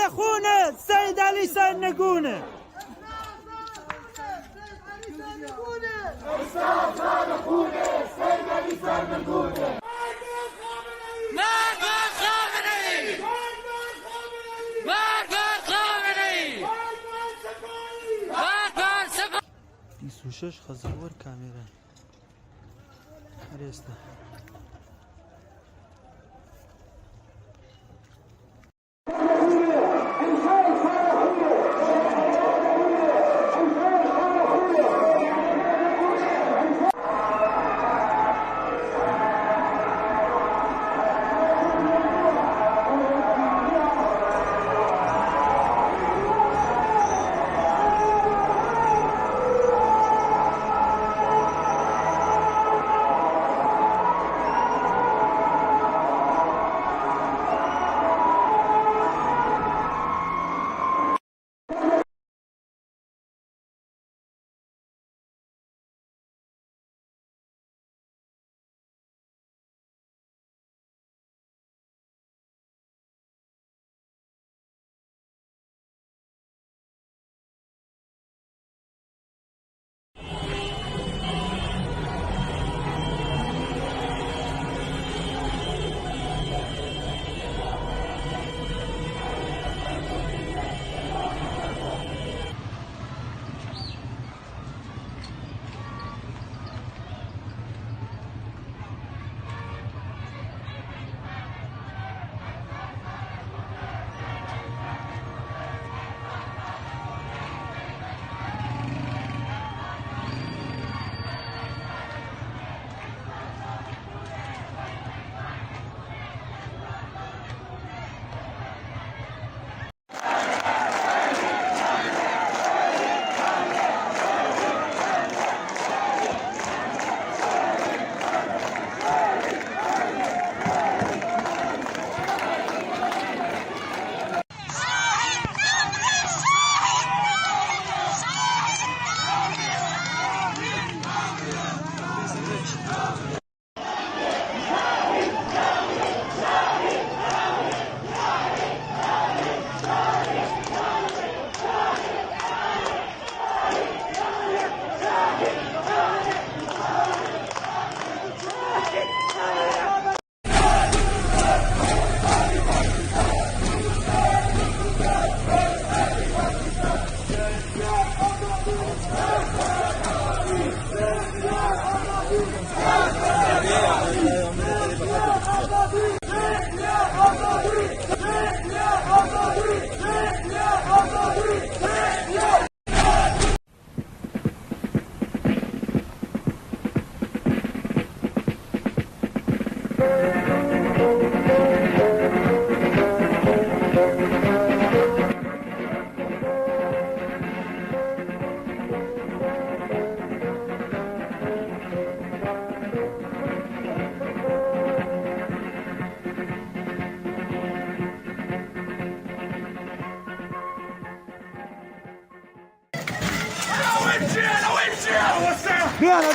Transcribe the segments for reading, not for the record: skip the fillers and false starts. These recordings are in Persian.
خونه سید علی سرنگونه. شش خزور کامیره هرسته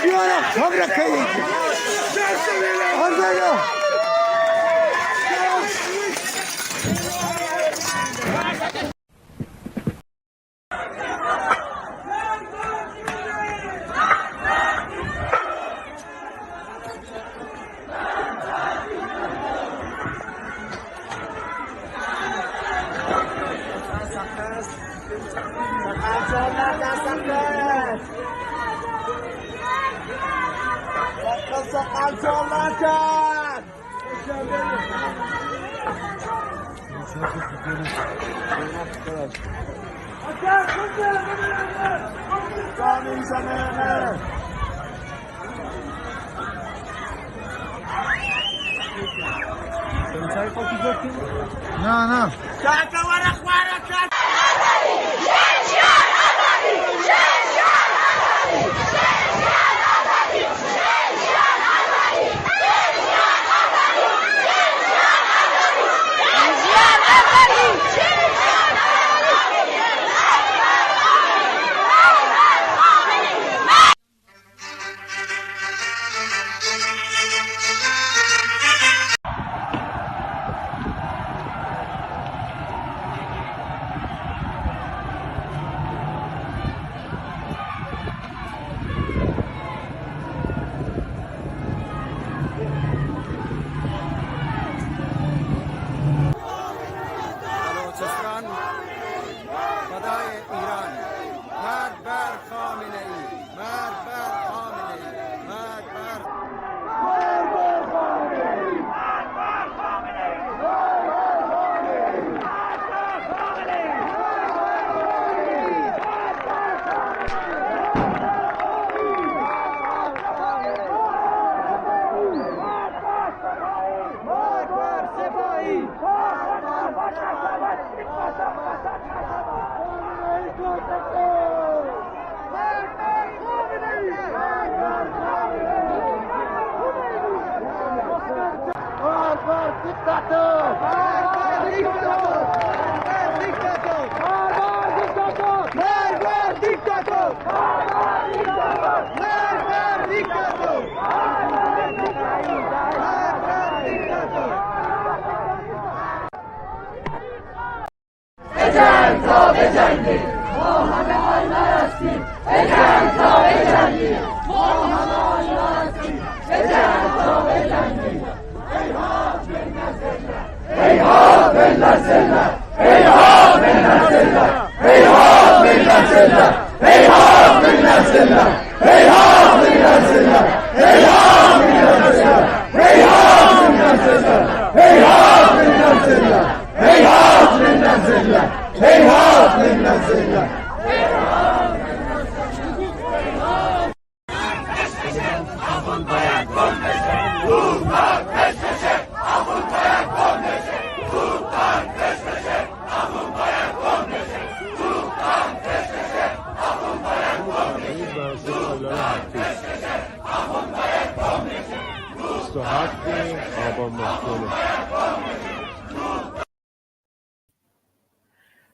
بيانا خبرك كيف نه نه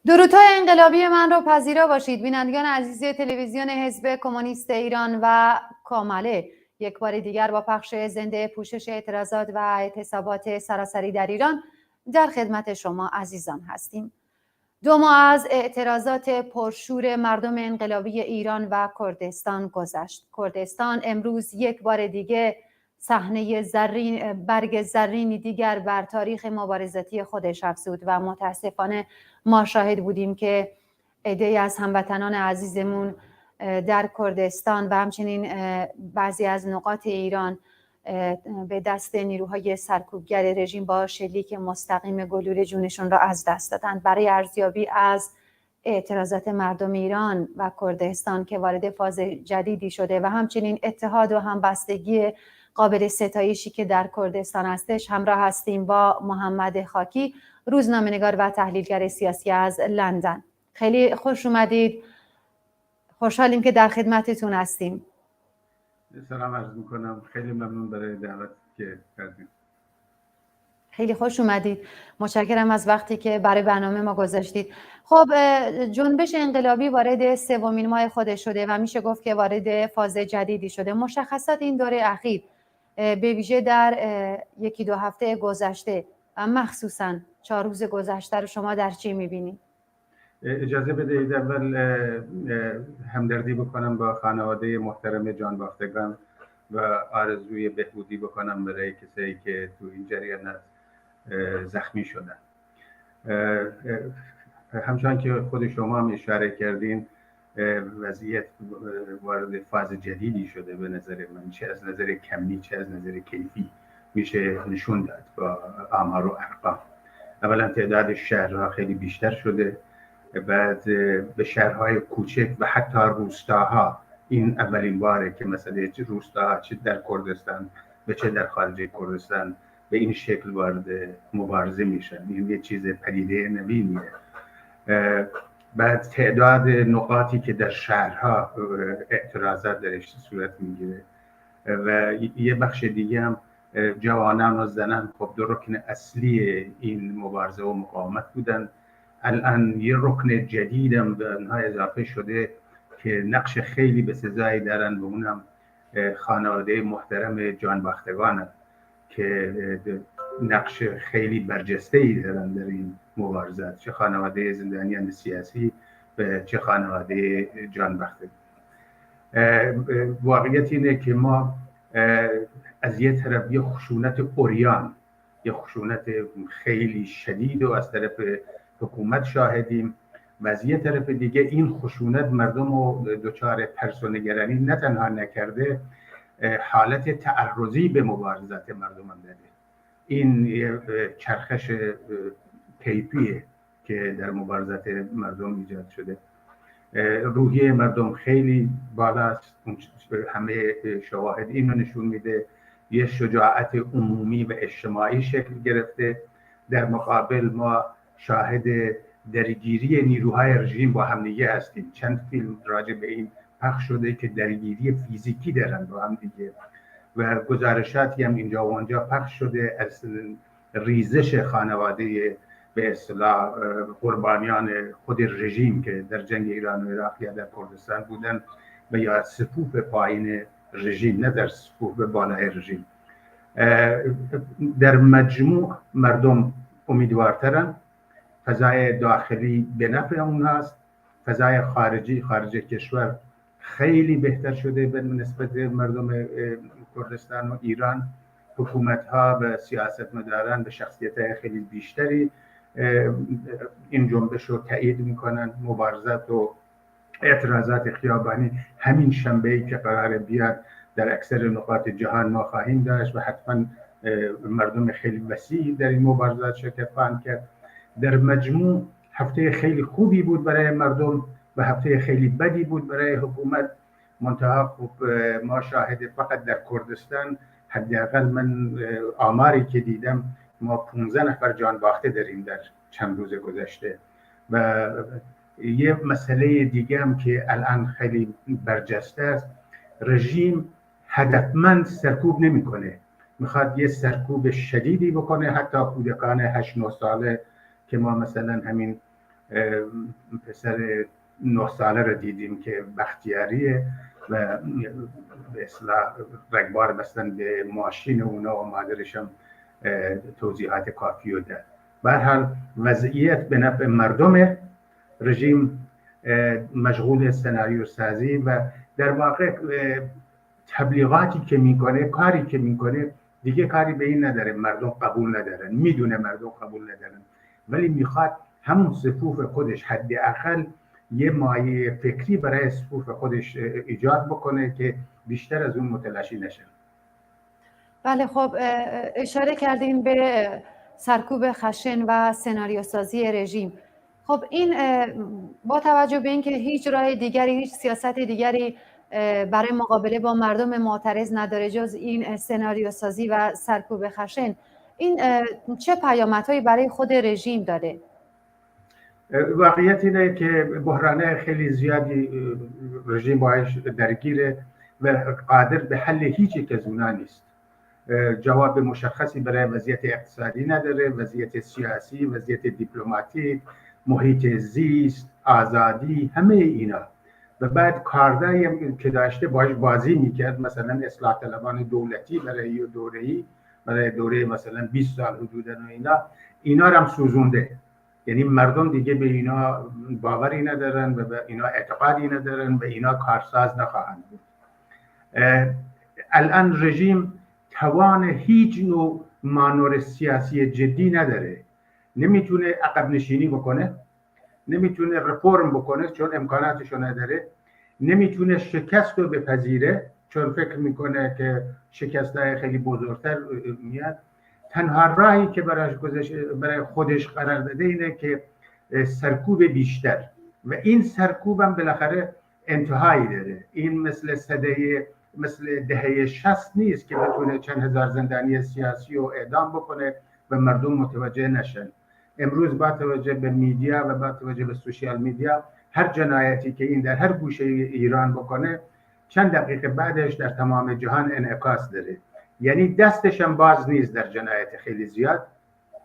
درودهای انقلابی من را پذیرا باشید بینندگان عزیز تلویزیون حزب کمونیست ایران و کامله. یک بار دیگر با پخش زنده پوشش اعتراضات و اعتصابات سراسری در ایران در خدمت شما عزیزان هستیم. 2 ماه از اعتراضات پرشور مردم انقلابی ایران و کردستان گذشت. کردستان امروز یک بار دیگه صحنه برگ زرینی دیگر بر تاریخ مبارزاتی خودش افزود و متاسفانه ما شاهد بودیم که عده‌ای از هموطنان عزیزمون در کردستان و همچنین بعضی از نقاط ایران به دست نیروهای سرکوبگر رژیم با شلیک مستقیم گلوله جونشون را از دست دادند. برای ارزیابی از اعتراضات مردم ایران و کردستان که وارد فاز جدیدی شده و همچنین اتحاد و همبستگی قابل ستایشی که در کردستان هستش همراه هستیم با محمد خاکی، روزنامه‌نگار و تحلیلگر سیاسی از لندن. خیلی خوش اومدید. خوشحالیم که در خدمتتون هستیم. سلام عرض میکنم. خیلی ممنون برای دعوت که کردید. خیلی خوش اومدید. متشکرم از وقتی که برای برنامه ما گذاشتید. خب جنبش انقلابی وارد 3مین ماه خودش شده و میشه گفت که وارد فاز جدیدی شده. مشخصات این دوره اخیر به ویژه در 1-2 هفته گذشته و مخصوصاً 4 روز گذشته رو شما در چی میبینید؟ اجازه بدهید اول همدردی بکنم با خانواده محترم جانباختگان و آرزوی بهبودی بکنم برای کسایی که تو این جریان زخمی شدن. همچنان که خود شما هم اشاره کردین وضعیت وارد فاز جدیدی شده به نظر من، چه از نظر کمی چه از نظر کیفی میشه نشون داد با آمار و ارقام. اولا تعداد شهرها خیلی بیشتر شده، بعد به شهرهای کوچک و حتی روستاها این اولین باره که مثلا روستاها چه در کردستان و چه در خارج کردستان به این شکل وارد مبارزه میشن. این یه چیز پدیده نوینیه. بعد تعداد نقاطی که در شهرها اعتراضات درش صورت میگیره و یه بخش دیگه هم جوانان و زنان خب 2 رکن اصلی این مبارزه و مقاومت بودن. الان یه رکن جدید هم به اونها اضافه شده که نقش خیلی به سزایی دارن و اونم خانواده محترم جانباختگان که نقش خیلی برجسته‌ای دارن در این مبارزات، چه خانواده زندانیان سیاسی و چه خانواده جانباختگان. واقعیت اینه که ما از یه طرف یه خشونت عریان، یه خشونت خیلی شدید و از طرف حکومت شاهدیم و از یه طرف دیگه این خشونت مردم رو دچار ترسونگرانی نه تنها نکرده، حالت تعرضی به مبارزات مردم هم داده. این یه چرخش کیفیه که در مبارزات مردم ایجاد شده. روحیه مردم خیلی بالاست. همه شواهد اینو نشون میده. یه شجاعت عمومی و اجتماعی شکل گرفته. در مقابل ما شاهد درگیری نیروهای رژیم با همدیگه هستیم. چند فیلم راجع به این پخش شده که درگیری فیزیکی دارن با همدیگه و گزارشاتی هم اینجا و آنجا پخش شده از ریزش خانواده به اصطلاح قربانیان خود رژیم که در جنگ ایران و عراق یا در کردستان بودن و یا صفوف پایین رژیم، نه در صفوف بالای رژیم. در مجموع مردم امیدوارترن، فضای داخلی به نفع اونهاست، فضای خارج کشور خیلی بهتر شده به نسبت مردم کردستان و ایران. حکومت ها و سیاستمداران به شخصیت خیلی بیشتری این جنبش رو تایید میکنن. مبارزات و اعتراضات خیابانی همین شنبه‌ای که قرار بیاد در اکثر نقاط جهان ما خواهیم داشت و حتما مردم خیلی وسیعی در این مبارزات شرکت خواهند کرد. در مجموع هفته خیلی خوبی بود برای مردم و هفته خیلی بدی بود برای حکومت. منتها ما شاهد فقط در کردستان، حداقل من آماری که دیدم، ما 15 نفر جان باخته داریم در چند روز گذشته. و یه مسئله دیگه هم که الان خیلی برجسته است، رژیم هدفمند سرکوب نمیکنه، میخواد یه سرکوب شدیدی بکنه، حتی کودکان 8-9 ساله که ما مثلا همین پسر 9 ساله رو دیدیم که بختیاریه و به اصطلاح رگبار بستن به ماشین اونا و مادرش هم توضیحات کافی رو داد. به هر حال وضعیت به نفع مردم، رژیم مشغول سناریو سازی و در واقع تبلیغاتی که میکنه، کاری که میکنه دیگه کاری به این نداره مردم قبول ندارن، میدونه مردم قبول ندارن، ولی میخواد همون صفوف خودش حداقل یه مایه فکری برای صفوف خودش ایجاد بکنه که بیشتر از اون متلاشی نشن. بله، خب اشاره کردین به سرکوب خشن و سناریو سازی رژیم. خب این با توجه به اینکه هیچ راه دیگری، هیچ سیاست دیگری برای مقابله با مردم معترض نداره جز این سناریو سازی و سرکوب خشن، این چه پیامدهایی برای خود رژیم داره؟ واقعیت اینه که بحرانه خیلی زیادی رژیم باش درگیره و قادر به حل هیچ یک از اونا نیست. جواب مشخصی برای وضعیت اقتصادی نداره، وضعیت سیاسی، وضعیت دیپلماتیک، محیط زیست، آزادی، همه اینا. و بعد کاردهی که داشته باش بازی میکرد، مثلا اصلاح طلبان دولتی برای دوره‌ای، برای دوره مثلا 20 سال حدوداً و اینا رو هم سوزونده. یعنی مردم دیگه به اینا باوری ندارن و به اینا اعتقادی ندارن و اینا کارساز نخواهند بود. الان رژیم توان هیچ نوع مانور سیاسی جدی نداره، نمیتونه عقب نشینی بکنه، نمیتونه رفرم بکنه چون امکاناتشو نداره، نمیتونه شکست رو بپذیره چون فکر میکنه که شکست‌های خیلی بزرگتر میاد. تنها راهی که برای خودش قرار داده اینه که سرکوب بیشتر، و این سرکوب هم بالاخره انتهایی داره. این مثل دهه 60 نیست که بتونه چند هزار زندانی سیاسی رو اعدام بکنه و مردم متوجه نشن. امروز با توجه به میدیا و با توجه به سوشیال میدیا، هر جنایتی که این در هر گوشه ایران بکنه چند دقیقه بعدش در تمام جهان انعکاس داره. یعنی دستش هم باز نیست در جنایت خیلی زیاد،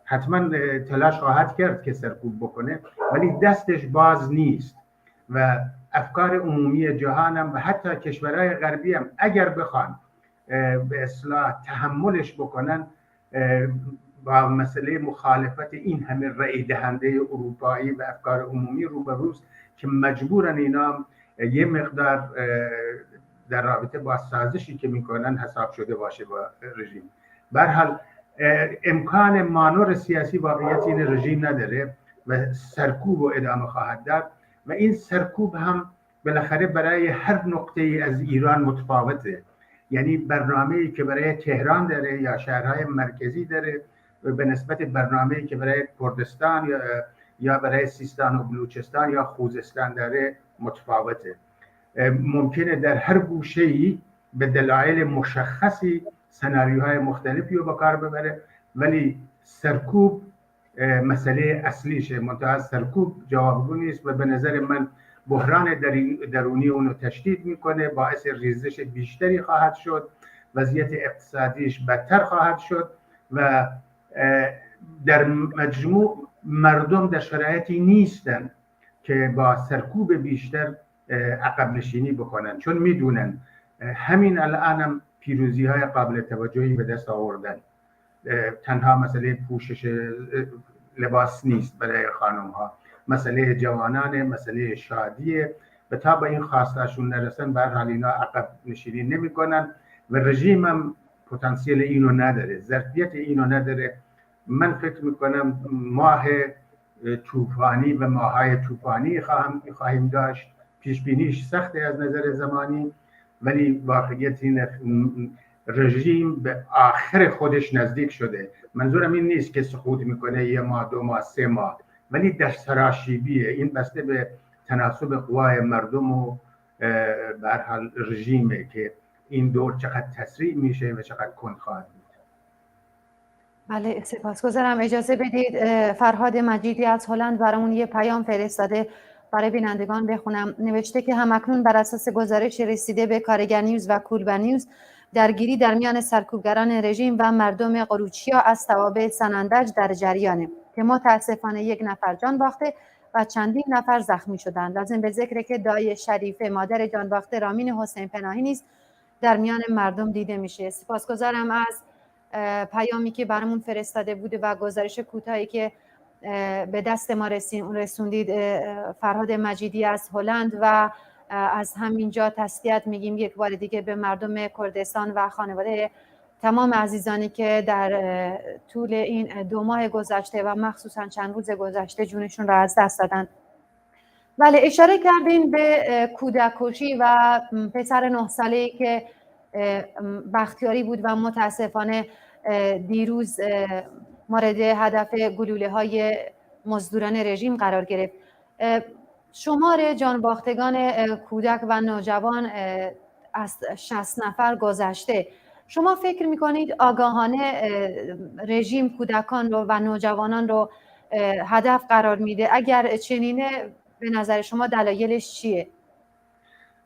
حتما تلاش خواهد کرد که سرکوب بکنه ولی دستش باز نیست. و افکار عمومی جهان هم و حتی کشورهای غربی هم اگر بخوان به اصلاح تحملش بکنن با مسئله مخالفت این همه رأی دهنده اروپایی و افکار عمومی روبروست که مجبورن اینا یه مقدار در رابطه با سازشی که میکنن حساب شده باشه با رژیم. به هر حال امکان مانور سیاسی واقعیت این رژیم نداره و سرکوب و ادامه خواهد داد و این سرکوب هم بالاخره برای هر نقطه ای از ایران متفاوته. یعنی برنامه‌ای که برای تهران داره یا شهرهای مرکزی داره به نسبت برنامه‌ای که برای کردستان یا برای سیستان و بلوچستان یا خوزستان داره متفاوته. ممکنه در هر گوشه‌ای به دلایل مشخصی سناریوهای مختلفی رو به کار ببره، ولی سرکوب مسئله اصلیشه، منتها سرکوب جوابگو نیست و به نظر من بحران درونی اونو تشدید میکنه، باعث ریزش بیشتری خواهد شد، وضعیت اقتصادیش بدتر خواهد شد و در مجموع مردم در شرایطی نیستن که با سرکوب بیشتر عقب نشینی بکنن، چون میدونن همین الانم پیروزی های قابل توجهی به دست آوردن. تنها مسئله پوشش لباس نیست برای خانم ها، مسئله جوانان، مسئله شادیه و تا به این خواستشون نرسن به هر حال اینا عقب نشینی نمی کنن و رژیم هم پتانسیل اینو نداره، ظرفیت اینو نداره. من فکر میکنم ماه طوفانی و ماهای طوفانی خواهیم داشت، پیش بینیش سخته از نظر زمانی، ولی واقعیت این رژیم به آخر خودش نزدیک شده. منظورم این نیست که سقوط میکنه 1 ماه 2 ماه 3 ماه، ولی در سراشیبیه. این بسته به تناسب قوای مردم و به هر حال رژیمه که این دور چقدر تسریع میشه و چقدر کند خواهد بود. بله سپاسگزارم. اجازه بدید فرهاد مجیدی از هلند برامون یه پیام فرستاده، برای بینندگان بخونم. نوشته که همکنون بر اساس گزارش رسیده به کارگر نیوز و کولبر نیوز، درگیری در میان سرکوبگران رژیم و مردم قروچیا از توابع سنندج در جریانه که متاسفانه 1 نفر جان باخته و چندین نفر زخمی شدند. لازم به ذکر که دایی شریفه مادر جان باخته رامین حسین پناهی نیز در میان مردم دیده میشه. سپاسگزارم از پیامی که برامون فرستاده بوده و گزارش کوتاهی که به دست ما رسوندید فرهاد مجیدی از هلند و از همینجا تسلیت میگیم یک بار دیگه به مردم کردستان و خانواده تمام عزیزانی که در طول این 2 ماه گذشته و مخصوصا چند روز گذشته جونشون را از دست دادن. بله اشاره کردین به کودک کشی و پسر 9 ساله‌ای که بختیاری بود و متاسفانه دیروز مورد هدف گلوله‌های مزدوران رژیم قرار گرفت. شمار جانباختگان کودک و نوجوان از 60 نفر گذشته. شما فکر میکنید آگاهانه رژیم کودکان رو و نوجوانان رو هدف قرار میده؟ اگر چنینه به نظر شما دلایلش چیه؟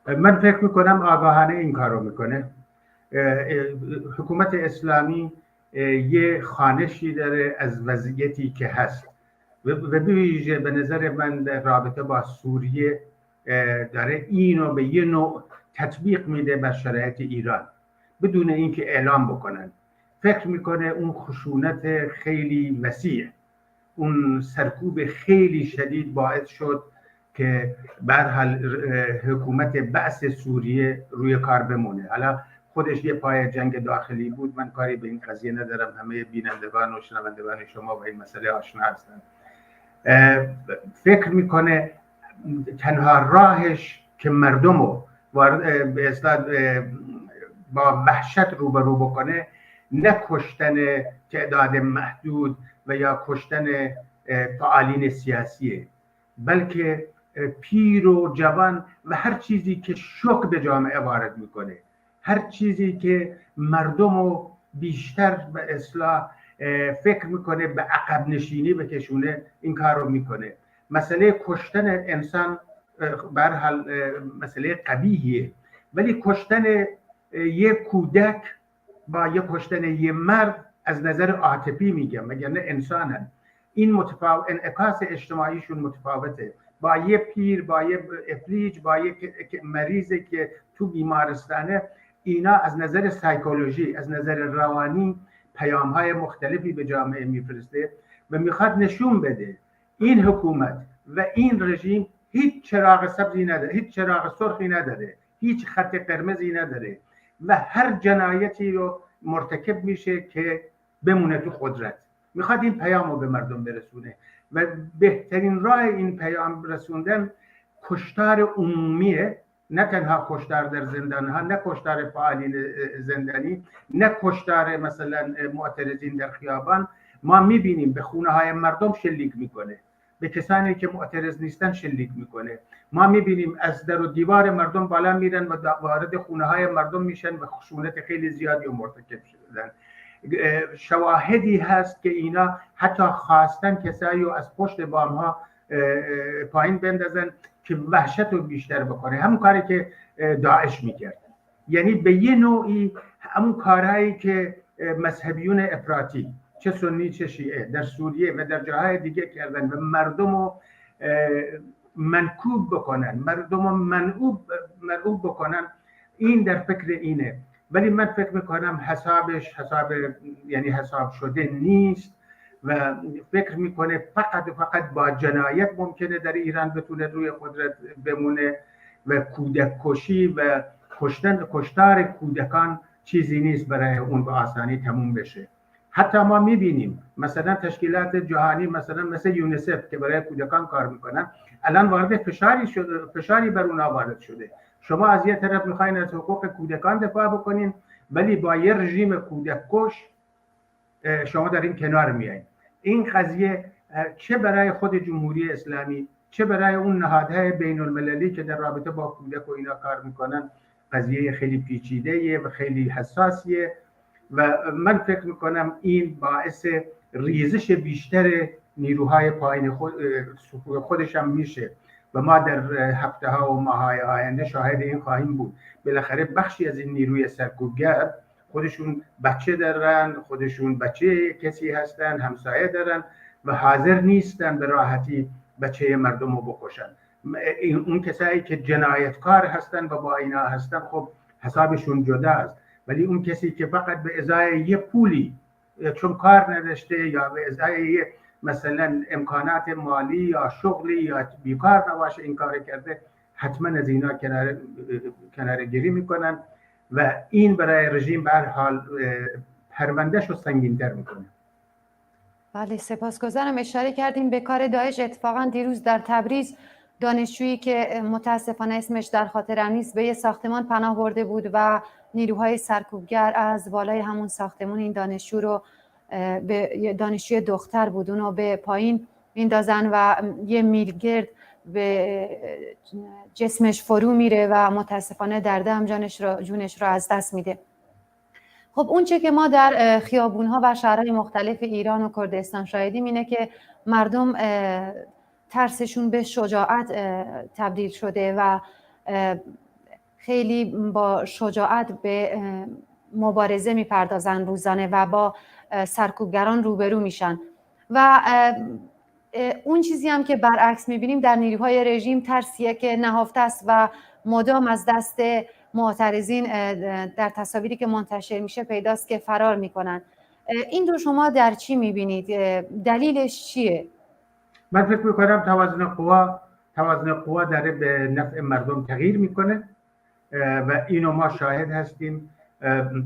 من فکر میکنم آگاهانه این کار رو میکنه. حکومت اسلامی یه خانشی داره از وضعیتی که هست و به ویژه به نظر من در رابطه با سوریه داره اینو به یه نوع تطبیق میده بر شرایط ایران بدون اینکه اعلام بکنن. فکر میکنه اون خشونت خیلی وسیع، اون سرکوب خیلی شدید باعث شد که به هر حال حکومت بعث سوریه روی کار بمونه. حالا خودش یه پای جنگ داخلی بود، من کاری به این قضیه ندارم، همه بینندگان و شنوندگان شما با این مسئله آشنا هستن. فکر میکنه تنها راهش که مردم رو به اصطلاح با وحشت روبرو بکنه نه کشتن تعداد محدود و یا کشتن فعالین سیاسیه، بلکه پیر و جوان و هر چیزی که شوک به جامعه وارد میکنه، هر چیزی که مردم رو بیشتر به اصلاح فکر میکنه به عقب نشینی بکشونه، این کار رو میکنه. مسئله کشتن انسان به هر حال مسئله قبیحیه، ولی کشتن یک کودک با یک کشتن یک مرد از نظر عاطفی میگم، مگر نه انسانن. این انعکاس اجتماعیشون متفاوته. با یه پیر، با یه افلیج، با یه مریضی که تو بیمارستانه، اینا از نظر سایکولوژی، از نظر روانی پیام‌های مختلفی به جامعه میفرسته و میخواد نشون بده این حکومت و این رژیم هیچ چراغ سبزی نداره، هیچ چراغ سرخی نداره، هیچ خط قرمزی نداره و هر جنایتی رو مرتکب میشه که بمونه تو قدرت. میخواد این پیام رو به مردم برسونه و بهترین راه این پیام رسوندن کشتار عمومیه، نه تنها کشتار در زندان ها، نه کشتار فعالین زندانی، نه کشتار مثلا معترضین در خیابان. ما میبینیم به خونه های مردم شلیک میکنه، به کسانی که معترض نیستن شلیک میکنه. ما میبینیم از در و دیوار مردم بالا میرن و وارد خونه های مردم میشن و خشونت خیلی زیادی رو مرتکب شدن. شواهدی هست که اینا حتی خواستن کسایی رو از پشت بام ها پایین بندازن که وحشت رو بیشتر بکنه، همون کاری که داعش میکرد. یعنی به یه نوعی همون کارهایی که مذهبیون افراطی چه سنی چه شیعه در سوریه و در جاهای دیگه کردن و مردم رو منکوب بکنن، مردم رو منعوب بکنن، این در فکر اینه. ولی من فکر میکنم حساب شده نیست و فکر میکنه فقط و فقط با جنایت ممکنه در ایران بتونه روی قدرت بمونه و کودک کشی و کشتار کودکان چیزی نیست برای اون به آسانی تموم بشه. حتی ما میبینیم مثلا تشکیلات جهانی مثل یونیسف که برای کودکان کار میکنن الان وارد فشاری بر اونها وارد شده. شما از یه طرف میخواین از حقوق کودکان دفاع بکنین ولی با یه رژیم کودک کش شما در این کنار میایین. این قضیه چه برای خود جمهوری اسلامی چه برای اون نهادهای بین المللی که در رابطه با کودک و اینا کار میکنن قضیه خیلی پیچیده و خیلی حساسیه و من فکر میکنم این باعث ریزش بیشتر نیروهای پایین خودش هم میشه و ما در هفته ها و ماهای آینده شاهد این خواهیم بود. بالاخره بخشی از این نیروی سرکوبگر خودشون بچه دارن، خودشون بچه کسی هستن، همسایه دارن و حاضر نیستن به راحتی بچه مردم رو بکشن. اون کسایی که جنایتکار هستن و با اینا هستن خب حسابشون جدا است، ولی اون کسی که فقط به ازای یه پولی چون کار نداشته یا به ازای یه مثلا امکانات مالی یا شغلی یا بیکار نباشه این کار کرده، حتما از اینا کناره گیری میکنن و این برای رژیم به هر حال پروندهش رو سنگین‌تر میکنه. بله سپاسگزارم. اشاره کردیم به کار داعش. اتفاقا دیروز در تبریز دانشجویی که متاسفانه اسمش در خاطرم نیست به یه ساختمان پناه برده بود و نیروهای سرکوبگر از بالای همون ساختمان این دانشجو رو به دانشجوی دختر بود اونو به پایین میندازن و یه میلگرد به جسمش فرو میره و متاسفانه در دم جونش رو از دست میده. خب اون چه که ما در خیابونها و شهرهای مختلف ایران و کردستان شاهدیم اینه که مردم ترسشون به شجاعت تبدیل شده و خیلی با شجاعت به مبارزه میپردازن روزانه و با سرکوبگران روبرو میشن و اون چیزی هم که برعکس میبینیم در نیروهای رژیم ترسیه که نهفته است و مدام از دست معترضین در تصاویری که منتشر میشه پیداست که فرار میکنن. این رو شما در چی میبینید؟ دلیلش چیه؟ من فکر میکنم توازن قوا داره به نفع مردم تغییر میکنه و اینو ما شاهد هستیم.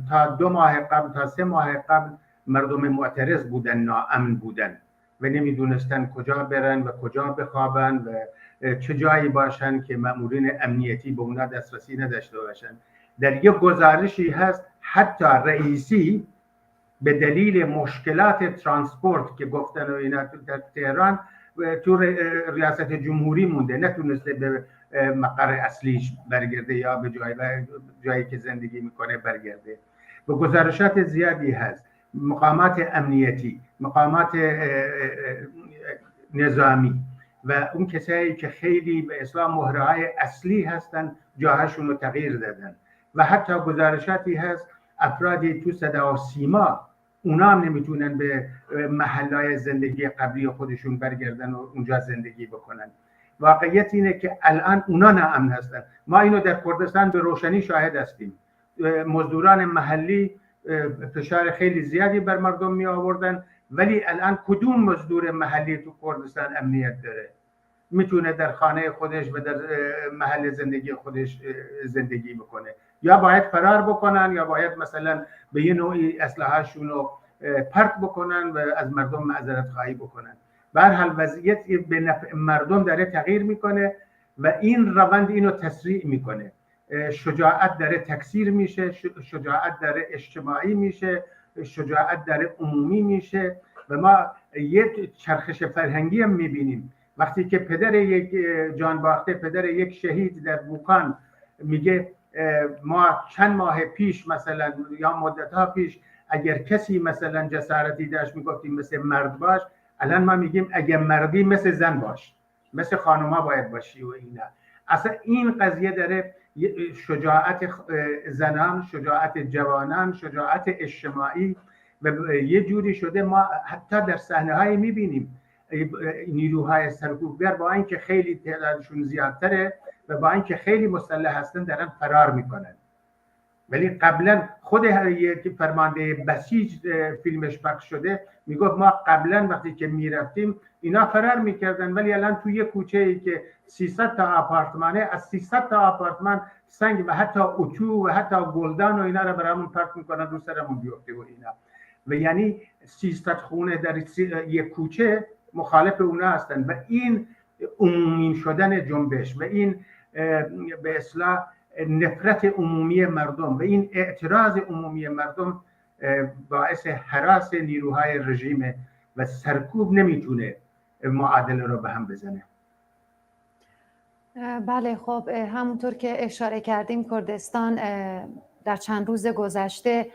تا 2 ماه قبل تا 3 ماه قبل مردم معترض بودن، ناامن بودن و نمیدونستن کجا برن و کجا بخوابن و چه جایی باشن که مامورین امنیتی به اونا دسترسی نداشته باشن. در یک گزارشی هست حتی رئیسی به دلیل مشکلات ترانسپورت که گفتن و اینا در تهران تو ریاست جمهوری مونده، نتونسته به مقر اصلیش برگرده یا به جایی که زندگی میکنه برگرده. و گزارشات زیادی هست. مقامات امنیتی، مقامات نظامی و اون کسایی که خیلی به اصلاح مهره‌های اصلی هستن جاهاشون رو تغییر دادن و حتی گزارشاتی هست افرادی تو صدا و سیما اونا هم نمیتونن به محلهای زندگی قبلی خودشون برگردن و اونجا زندگی بکنن. واقعیت اینه که الان اونا ناامن هستن. ما اینو در کردستان به روشنی شاهد هستیم. مزدوران محلی فشار خیلی زیادی بر مردم می آوردن، ولی الان کدوم مزدور محلی تو کردستان امنیت داره؟ میتونه در خانه خودش و در محل زندگی خودش زندگی بکنه؟ یا باید فرار بکنن یا باید مثلا به یه نوعی اسلحه‌شون رو پرت بکنن و از مردم معذرت خواهی بکنن. به هر حال وضعیت به نفع مردم داره تغییر میکنه و این روند اینو تسریع میکنه. شجاعت داره تکثیر میشه، شجاعت داره اجتماعی میشه، شجاعت داره عمومی میشه و ما یک چرخش فرهنگی هم میبینیم. وقتی که پدر یک جانباخته، پدر یک شهید در بوکان میگه ما چند ماه پیش مثلا یا مدت‌ها پیش اگر کسی مثلا جسارتی داشت میگفتیم مثل مرد باش، الان ما میگیم اگر مردی مثل زن باش، مثل خانوما باید باشی و اینا. اصلا این قضیه داره شجاعت زنان، شجاعت جوانان، شجاعت اجتماعی و یه جوری شده ما حتی در صحنه های میبینیم نیروهای سرکوبگر با اینکه خیلی تعدادشون زیادتره و با اینکه خیلی مسلح هستن دارن فرار میکنن. ولی قبلا خود یک فرمانده بسیج فیلمش پخش شده میگفت ما قبلا وقتی که میرفتیم اینا فرار میکردن، ولی الان توی یه کوچه ای که 300 تا آپارتمانه، از 300 تا آپارتمان سنگ و حتی اتو و حتی گلدان و اینا رو برامون پرت میکنن رو سرمون بیفته و اینا. و یعنی 300 خونه در یک کوچه مخالف اونا هستن و این عمومی شدن جنبش و این به اصطلاح نفرت عمومی مردم و این اعتراض عمومی مردم باعث هراس نیروهای رژیم و سرکوب نمیتونه معادله رو به هم بزنه. بله خب همونطور که اشاره کردیم کردستان در چند روز گذشته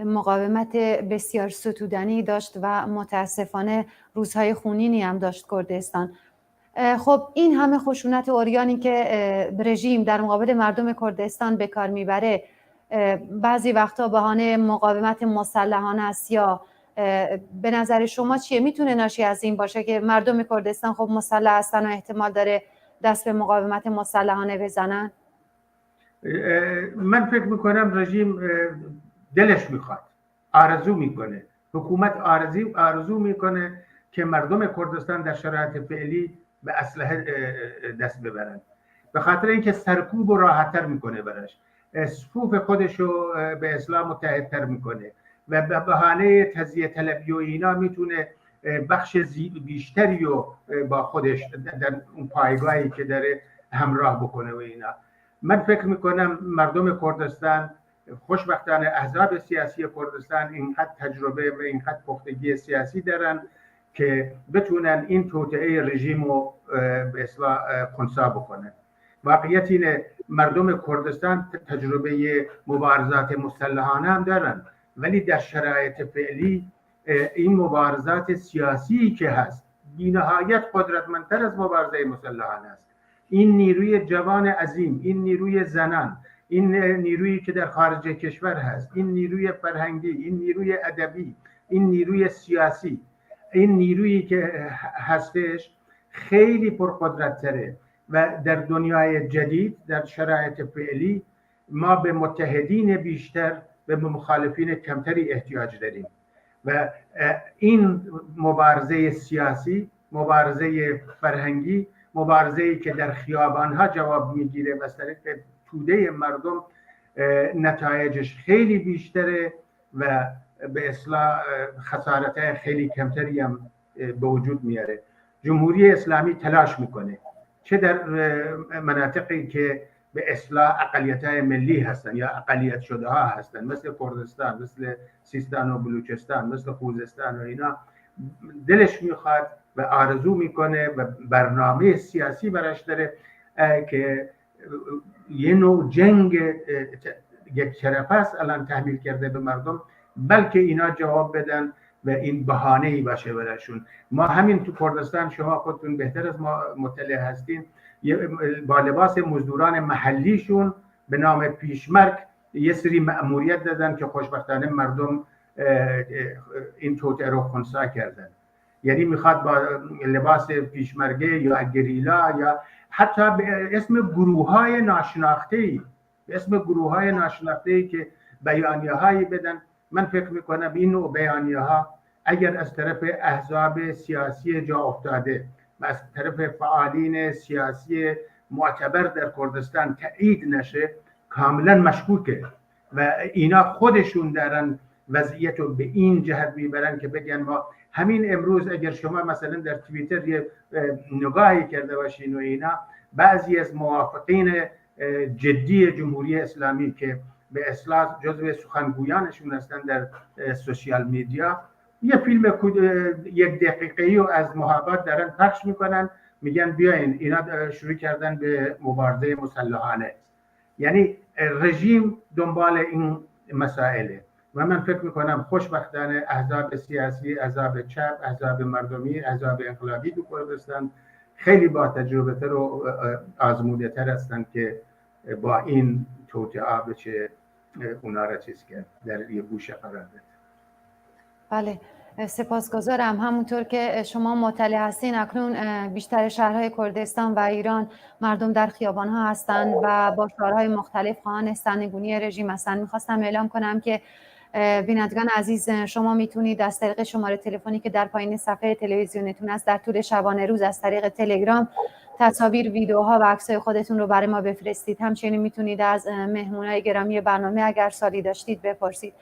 مقاومت بسیار ستودنی داشت و متاسفانه روزهای خونینی هم داشت کردستان. خب این همه خشونت عریانی که رژیم در مقابل مردم کردستان به کار میبره بعضی وقتا بهانه مقاومت مسلحانه است، یا به نظر شما چیه؟ میتونه ناشی از این باشه که مردم کردستان خب مسلح هستن و احتمال داره دست به مقاومت مسلحانه بزنن؟ من فکر میکنم رژیم دلش میخواد، آرزو میکنه، حکومت آرزو میکنه که مردم کردستان در شرایط فعلی به اسلحه دست ببرن، به خاطر اینکه سرکوب و راحت‌تر میکنه براش، صفوف خودشو به اصلاح متحدتر میکنه و به بهانه تزیه طلبی و اینا میتونه بخش بیشتری رو با خودش در اون پایگاهی که داره همراه بکنه و اینا. من فکر میکنم مردم کردستان خوشبختانه احزاب سیاسی کردستان اینقدر تجربه و اینقدر پختگی سیاسی دارن که بتونن این توطئه رژیم رو به اصلاح خنثی بکنن. واقعیت اینه مردم کردستان تجربه مبارزات مسلحانه هم دارن، ولی در شرایط فعلی این مبارزات سیاسی که هست بی‌نهایت قدرتمندتر از مبارزه مسلحانه است. این نیروی جوان عظیم، این نیروی زنان، این نیرویی که در خارج کشور هست، این نیروی فرهنگی، این نیروی ادبی، این نیروی سیاسی، این نیرویی که هستش خیلی پرقدرت‌تره و در دنیای جدید در شرایط فعلی ما به متحدین بیشتر و به مخالفین کمتری احتیاج داریم و این مبارزه سیاسی، مبارزه فرهنگی، مبارزه‌ای که در خیابان‌ها جواب میگیره و از طریق توده مردم نتایجش خیلی بیشتره و به اصلاح خسارت‌های خیلی کمتری هم به وجود میاره. جمهوری اسلامی تلاش میکنه چه در مناطقی که به اصلاح اقلیت‌های ملی هستن یا اقلیت شده ها هستن، مثل کردستان، مثل سیستان و بلوچستان، مثل خوزستان و اینا، دلش میخواد و آرزو میکنه و برنامه سیاسی براش داره که یه نوع جنگ یک طرفه است الان تحمیل کرده به مردم، بلکه اینا جواب بدن و این بهانه‌ای باشه براشون. ما همین تو کردستان، شما خودتون بهتر از ما مطلع هستین، با لباس مزدوران محلیشون به نام پیشمرگ یه سری مأموریت دادن که خوشبختانه مردم این توطئه رو خنثی کردن. یعنی میخواد با لباس پیشمرگه یا گریلا یا حتی به اسم گروه‌های ناشناخته‌ای، به اسم گروه‌های ناشناخته‌ای که بیانیه‌هایی بدن. من فکر میکنم این نوع بیانیه‌ها اگر از طرف احزاب سیاسی جا افتاده و از طرف فعالین سیاسی معتبر در کردستان تایید نشه، کاملا مشکوکه و اینا خودشون دارن وضعیت رو به این جهت میبرن که بگن ما همین امروز اگر شما مثلا در توییتر یه نگاهی کرده باشین و اینا، بعضی از موافقین جدی جمهوری اسلامی که به اصلاح جزو سخنگویانشون هستن در سوشیال میدیا، یه فیلم 1 دقیقه‌ای رو از محابات دارن پخش میکنن، میگن بیاین اینا شروع کردن به مبارزه مسلحانه. یعنی رژیم دنبال این مسائله و من فکر میکنم خوشبختانه احزاب سیاسی، احزاب چپ، احزاب مردمی، احزاب انقلابی تو کردستان خیلی با تجربه تر و آزموده تر هستند که با این توطئه بشه اونا را چیز کرد، در یه گوشه قرار داد. بله، سپاسگزارم. همونطور که شما مطلع هستین اکنون بیشتر شهرهای کردستان و ایران مردم در خیابانها هستند و با شعارهای مختلف خواهان سرنگونی رژیم هستند. میخواستم اعلام کنم که بینندگان عزیز شما میتونید از طریق شماره تلفنی که در پایین صفحه تلویزیونتون است در طول شبانه روز از طریق تلگرام تصاویر، ویدیوها و عکسای خودتون رو برای ما بفرستید. همچنین میتونید از مهمونای گرامی برنامه اگر سوالی داشتید بپرسید.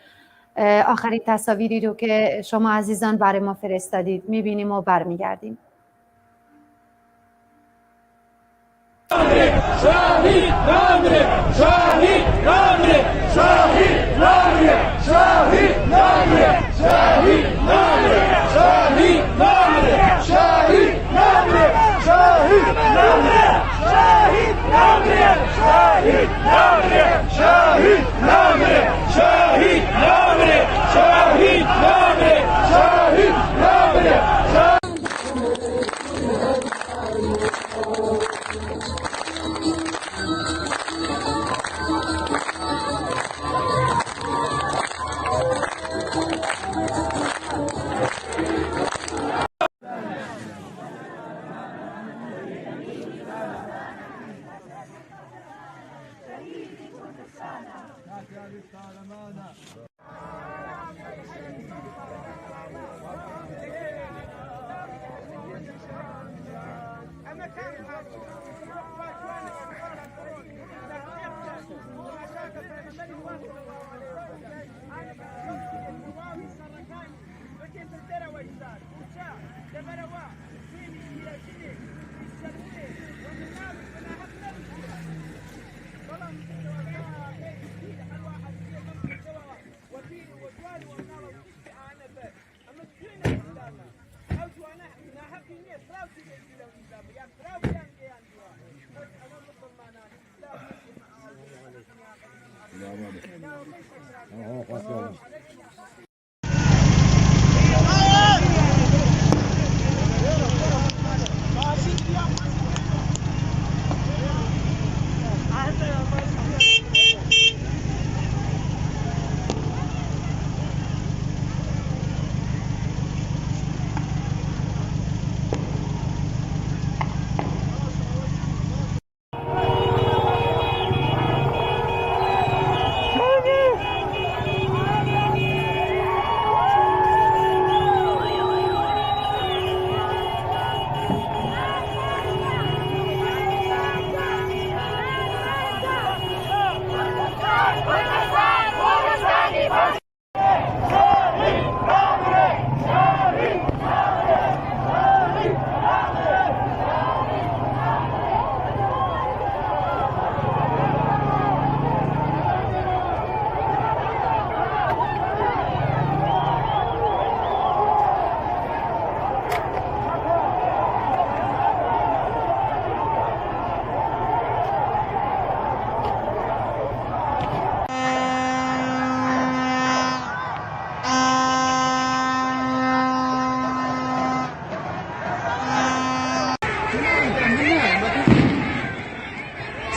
آخرین تصاویری رو که شما عزیزان برای ما فرستادید میبینیم و برمیگردیم. شاهید نامره، شاهید نامره، شاهید نامره، شاهید نامره، شاهید نامره، شاهید نامره، شاهید نامره، شاهید نامره، شاهید نامره، شاهید نامره، شاهید نامره، شاهید نامره، شاهید نامره، شاهید نامره.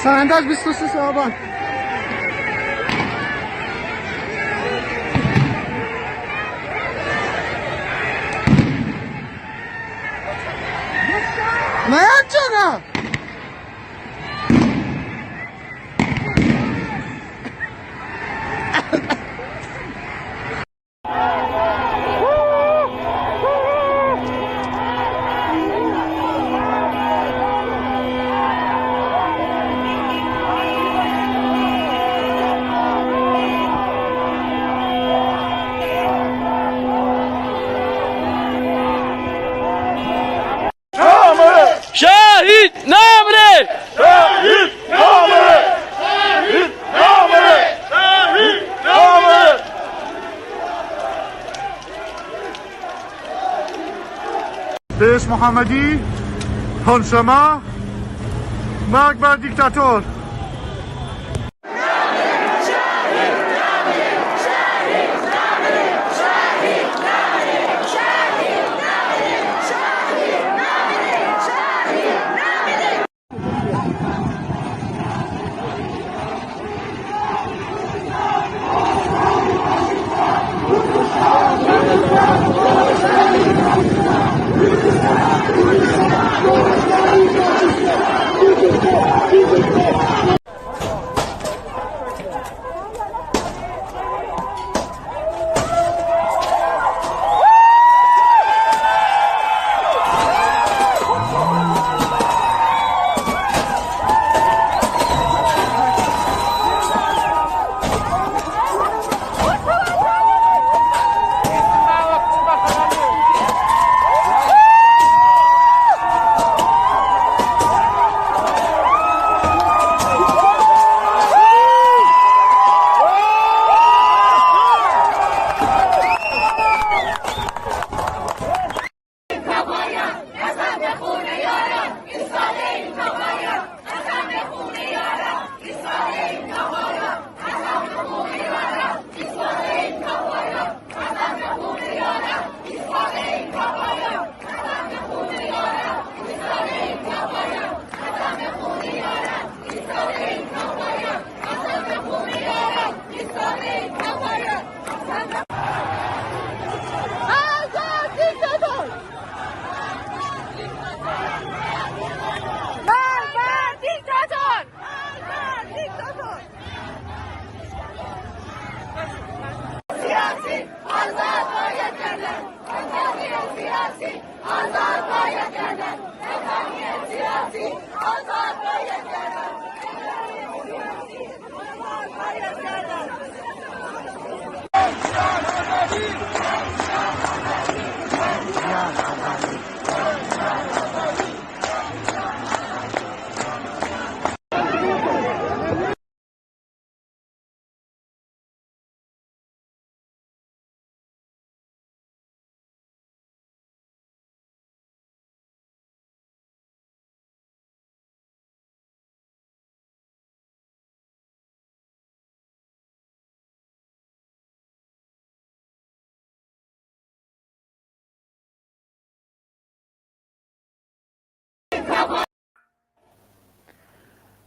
سرنداز 23 آبان نه جانم شاهید نامره، شاهید نامره، شاهید نامره، شاهید نامره. دیش محمدی هنشما مرگ بر دیکتاتور. شاهید نامره، شاهید نامره،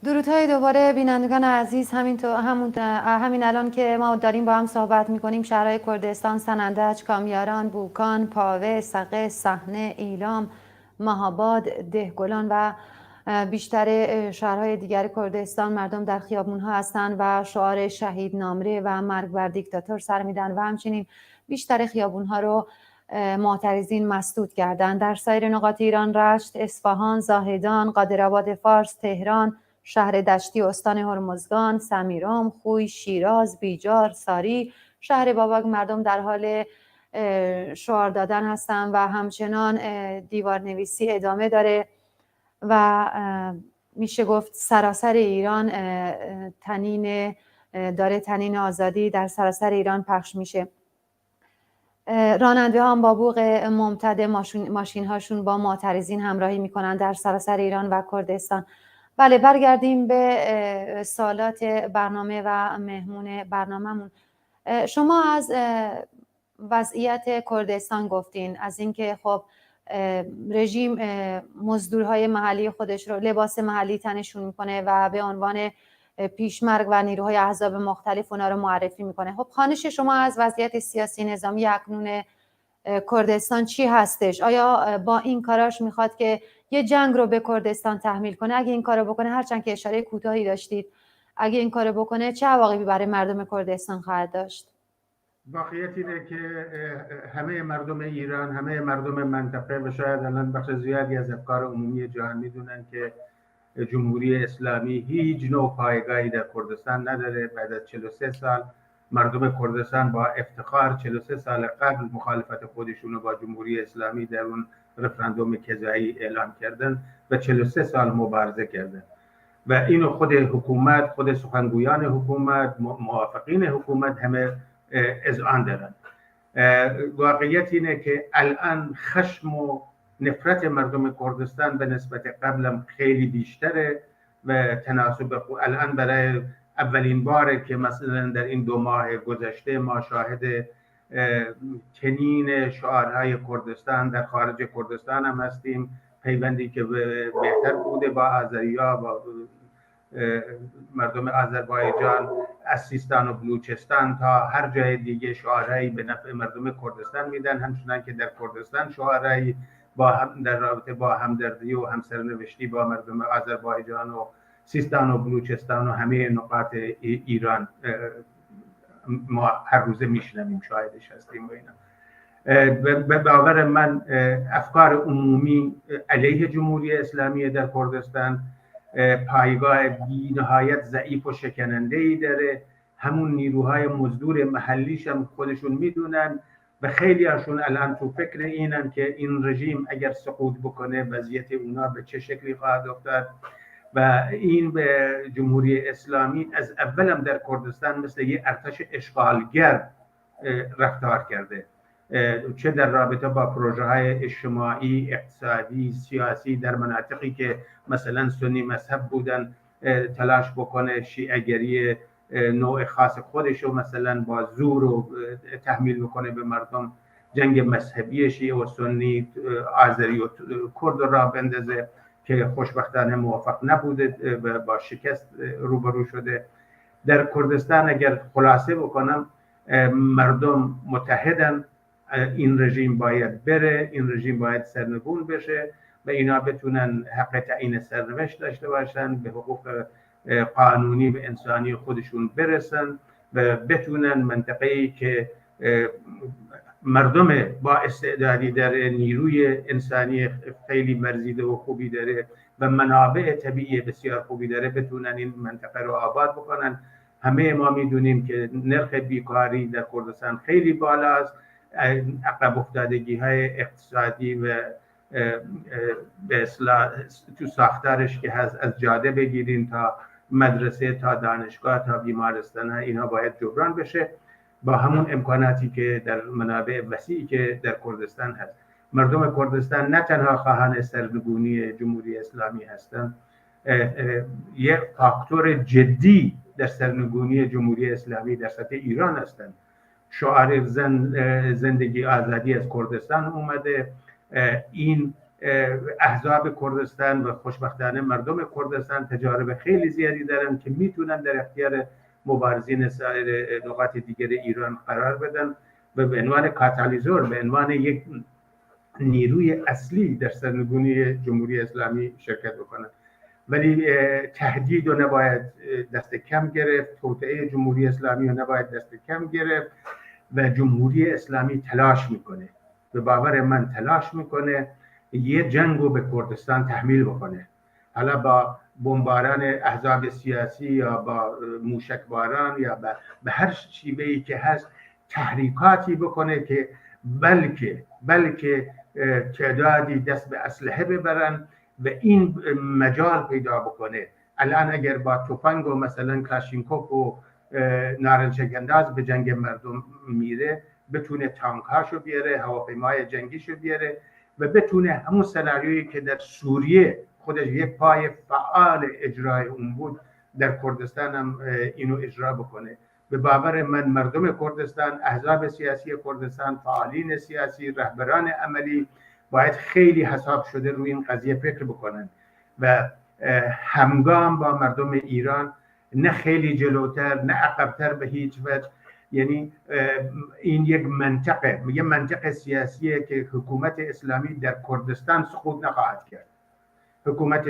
درودهای دوباره بینندگان عزیز. همین الان که ما داریم با هم صحبت میکنیم شهرهای کردستان، سنندج، کامیاران، بوکان، پاوه، سقه، صحنه، ایلام، مهاباد، دهگلان و بیشتر شهرهای دیگر کردستان مردم در خیابونها هستند و شعار شهید نامره و مرگ بر دیکتاتور سر میدن و همچنین بیشتر خیابونها رو معترضین مسدود کردند. در سایر نقاط ایران رشت، اصفهان، زاهدان، قادرآباد فارس، تهران، شهر دشتی استان هرمزگان، سمیرام، خوی، شیراز، بیجار، ساری، شهر بابک مردم در حال شعار دادن هستند و همچنان دیوار نویسی ادامه داره و میشه گفت سراسر ایران تنین آزادی در سراسر ایران پخش میشه. راننده هم با بوق ممتد ماشین هاشون با معترضین همراهی میکنن در سراسر ایران و کردستان. بله، برگردیم به سوالات برنامه و مهمون برنامه‌مون. شما از وضعیت کردستان گفتین، از اینکه خب رژیم مزدورهای محلی خودش رو لباس محلی تنشون میکنه و به عنوان پیشمرگ و نیروهای احزاب مختلف اونا رو معرفی میکنه. خب خانش شما از وضعیت سیاسی نظامی اکنون کردستان چی هستش؟ آیا با این کاراش میخواد که یه جنگ رو به کردستان تحمیل کنه؟ اگه این کارو بکنه، هرچند که اشاره کوتاهی داشتید، اگه این کارو بکنه چه عواقبی برای مردم کردستان خواهد داشت؟ واقعیت اینه که همه مردم ایران، همه مردم منطقه و شاید الان بخش زیادی از افکار عمومی جهان میدونن که جمهوری اسلامی هیچ نوع پایگاهی در کردستان نداره. بعد از 43 سال مردم کردستان با افتخار 43 سال قبل مخالفت خودشون رو با جمهوری اسلامی در اون رفراندوم کذایی اعلام کردن و 43 سال مبارزه کردن و اینو خود حکومت، خود سخنگویان حکومت، موافقین حکومت همه اذعان دارن. واقعیت اینه که الان خشم و نفرت مردم کردستان به نسبت قبلم خیلی بیشتره و تناسب الان برای اولین باره که مثلا در این 2 ماه گذشته ما شاهد تنین شعارهای کردستان در خارج کردستان هم هستیم. پیوندی که بهتر بوده با آذریا، با مردم آذربایجان، از سیستان و بلوچستان تا هر جای دیگه شعارهایی به نفع مردم کردستان میدن، همچنان که در کردستان شعارهایی با هم در رابطه با همدردی و همسرنوشتی با مردم آذربایجان و سیستان و بلوچستان و همه نقاط ایران ما هر روزه میشنویم، شاهدش هستیم. و اینا به باور من افکار عمومی علیه جمهوری اسلامی در کردستان پایگاه بی نهایت ضعیف و شکننده‌ای داره. همون نیروهای مزدور محلیش هم خودشون میدونن و خیلی هاشون الان تو فکر اینن که این رژیم اگر سقوط بکنه وضعیت اونا به چه شکلی خواهد افتاد و این به جمهوری اسلامی از اولم در کردستان مثل یه ارتش اشغالگر رفتار کرده، چه در رابطه با پروژه های اجتماعی، اقتصادی، سیاسی در مناطقی که مثلا سنی مذهب بودن تلاش بکنه شیعه‌گری نوع خاص خودش رو مثلا با زور و تحمیل بکنه به مردم، جنگ مذهبی شیعه و سنی، آذری و کرد را بندازه که خوشبختانه موفق نبوده و با شکست روبرو شده. در کردستان اگر خلاصه بکنم مردم متحدن، این رژیم باید بره، این رژیم باید سرنگون بشه و اینا بتونن حق تعیین سرنوشت داشته باشن، به حقوق قانونی و انسانی خودشون برسن و بتونن منطقه‌ای که مردم با استعدادی داره، نیروی انسانی خیلی ورزیده و خوبی داره و منابع طبیعی بسیار خوبی داره، بتونن این منطقه رو آباد بکنن. همه ما میدونیم که نرخ بیکاری در کردستان خیلی بالاست، عقب افتادگی های اقتصادی و به اصطلاح تو ساختارش که هست، از جاده بگیرین تا مدرسه تا دانشگاه تا بیمارستان، اینا باید جبران بشه با همون امکاناتی که در منابع وسیعی که در کردستان هست. مردم کردستان نه تنها خواهان سرنگونی جمهوری اسلامی هستند، یک فاکتور جدی در سرنگونی جمهوری اسلامی در سطح ایران هستند. شعار زندگی آزادی از کردستان اومده. این احزاب کردستان و خوشبختانه مردم کردستان تجارب خیلی زیادی دارن که میتونن در اختیار مبارزین سایر نقاط دیگر ایران قرار بدن و به عنوان کاتالیزور، به عنوان یک نیروی اصلی در سرنگونی جمهوری اسلامی شرکت بکنن. ولی تهدید رو نباید دست کم گرفت، توطئه جمهوری اسلامی رو نباید دست کم گرفت و جمهوری اسلامی تلاش میکنه، به باور من تلاش میکنه یه جنگ رو به کردستان تحمیل بکنه، حالا با بمباران احزاب سیاسی یا با موشکباران یا به هر شیوهی که هست تحریکاتی بکنه که بلکه تعدادی دست به اسلحه ببرن و این مجال پیدا بکنه. الان اگر با تفنگ و مثلا کلاشینکوف و نارنجگنداز به جنگ مردم میره، بتونه تانکاشو بیاره، هواپیمای جنگیشو بیاره و بتونه همون سناریویی که در سوریه خودش یک پای فعال اجرای اون بود، در کردستان هم اینو اجرا بکنه. به باور من مردم کردستان، احزاب سیاسی کردستان، فعالین سیاسی، رهبران عملی باید خیلی حساب شده روی این قضیه فکر بکنن و همگام با مردم ایران، نه خیلی جلوتر نه عقبتر به هیچ وجه. یعنی این یک منطقه سیاسیه که حکومت اسلامی در کردستان سقوط نخواهد کرد. حکومت